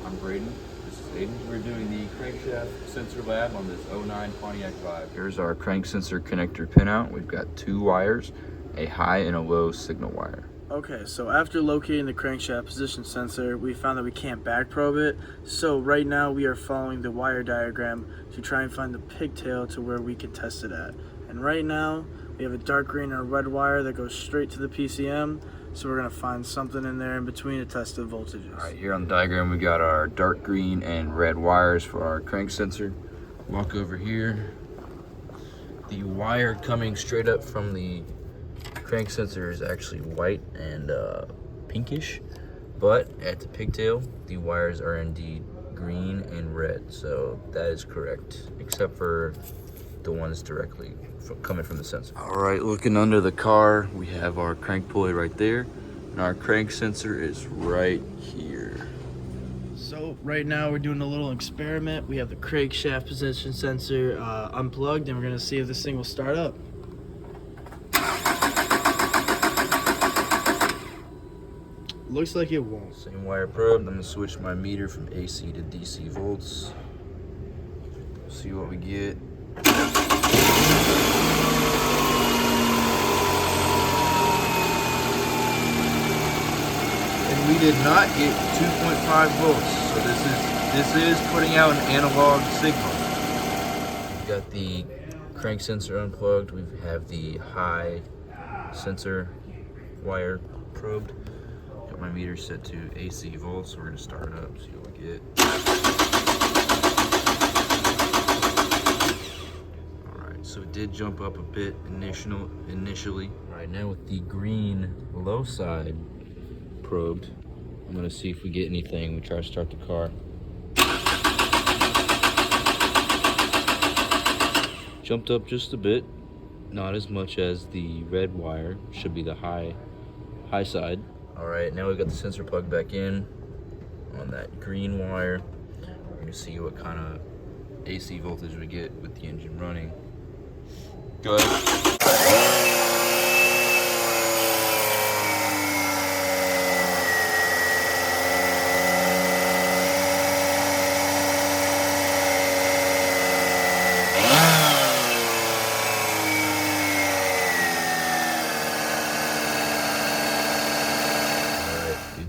I'm Braden. This is Aidan. We're doing the crankshaft sensor lab on this 09 Pontiac Vibe. Here's our crank sensor connector pinout. We've got 2 wires, a high and a low signal wire. Okay, so after locating the crankshaft position sensor, we found that we can't back probe it. So right now we are following the wire diagram to try and find the pigtail to where we can test it at. And right now we have a dark green and a red wire that goes straight to the PCM. So we're gonna find something in there in between to test the voltages. All right, here on the diagram we got our dark green and red wires for our crank sensor. Walk over here. The wire coming straight up from the crank sensor is actually white and pinkish, but at the pigtail the wires are indeed green and red, so that is correct, except for the ones directly coming from the sensor. All right, looking under the car, we have our crank pulley right there, and our crank sensor is right here. So right now we're doing a little experiment. We have the crankshaft position sensor unplugged, and we're gonna see if this thing will start up. Looks like it won't. Same wire probed. I'm gonna switch my meter from AC to DC volts. See what we get. And we did not get 2.5 volts. So this is putting out an analog signal. We've got the crank sensor unplugged. We have the high sensor wire probed. Got my meter set to AC volts, so we're gonna start it up, see what we get. Alright, so it did jump up a bit initially. Alright, now with the green low side probed, I'm gonna see if we get anything. We try to start the car. Jumped up just a bit, not as much as the red wire, should be the high side. All right, now we've got the sensor plugged back in on that green wire. We're gonna see what kind of AC voltage we get with the engine running. Go ahead.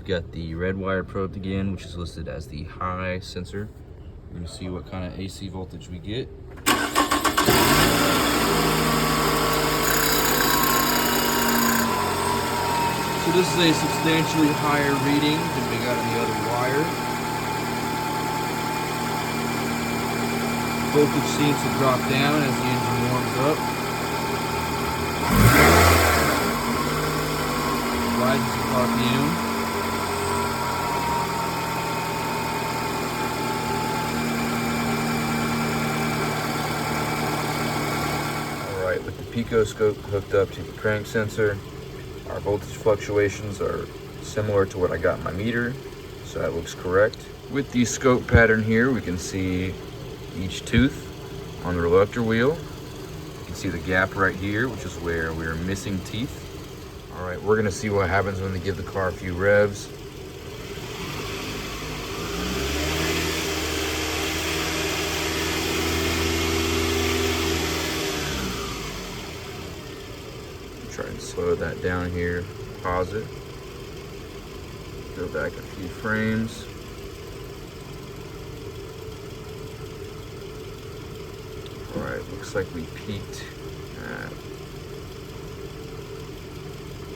Got the red wire probed again, which is listed as the high sensor. We're gonna see what kind of AC voltage we get. So this is a substantially higher reading than we got on the other wire. Voltage seems to drop down as the engine warms up. Rises to RPM. With the pico scope hooked up to the crank sensor, our voltage fluctuations are similar to what I got in my meter, so that looks correct. With the scope pattern here, we can see each tooth on the reluctor wheel. You can see the gap right here, which is where we're missing teeth. All right, we're gonna see what happens when they give the car a few revs. Try and slow that down here, pause it, go back a few frames. All right, looks like we peaked at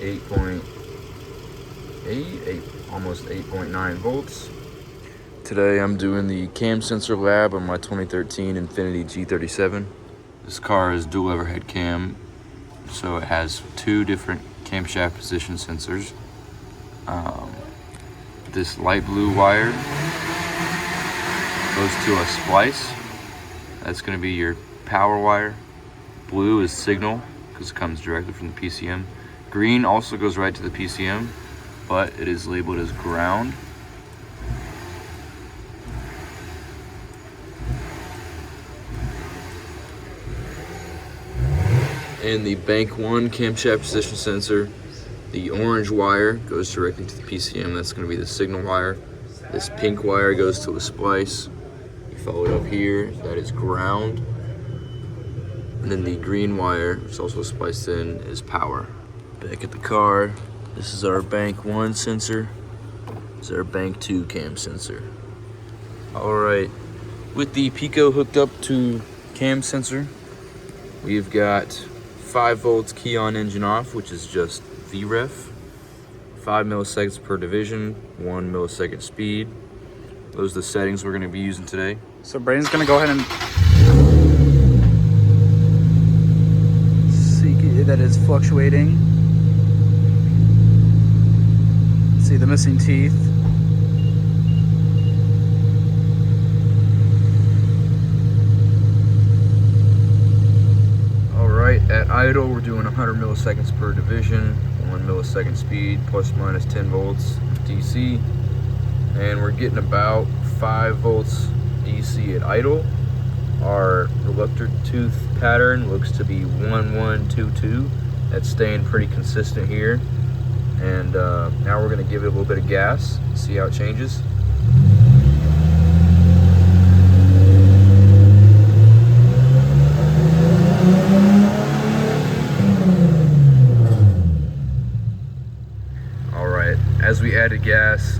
8.8, almost 8.9 volts. Today I'm doing the cam sensor lab on my 2013 Infiniti G37. This car is dual overhead cam. So it has 2 different camshaft position sensors. This light blue wire goes to a splice. That's going to be your power wire. Blue is signal because it comes directly from the PCM. Green also goes right to the PCM, but it is labeled as ground. And the bank 1 camshaft position sensor, the orange wire goes directly to the PCM. That's going to be the signal wire. This pink wire goes to a splice. You follow it up here, that is ground. And then the green wire, which is also spliced in, is power. Back at the car, this is our bank 1 sensor. This is our bank 2 cam sensor. All right, with the Pico hooked up to cam sensor, we've got 5 volts key on engine off, which is just VREF. 5 milliseconds per division, 1 millisecond speed. Those are the settings we're gonna be using today. So Braden's gonna go ahead and see that it's fluctuating. See the missing teeth. All right, at idle, we're doing 100 milliseconds per division, 1 millisecond speed, plus minus 10 volts DC. And we're getting about 5 volts DC at idle. Our reluctant tooth pattern looks to be 1122. That's staying pretty consistent here. And now we're gonna give it a little bit of gas, see how it changes. All right, as we added gas,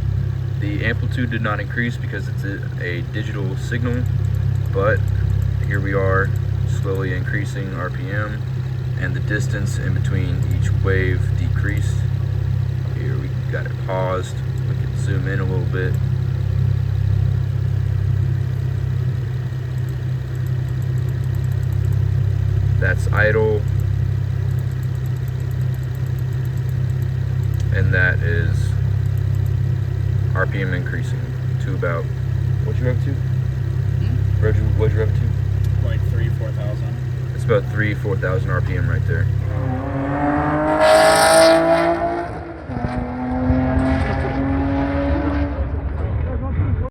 the amplitude did not increase because it's a digital signal, but here we are slowly increasing RPM, and the distance in between each wave decreased. Here we got it paused. We can zoom in a little bit. That's idle. And that is RPM increasing to about, what'd you rev to? What'd you rev to? Like 3,000 to 4,000. It's about 3,000 to 4,000 RPM right there.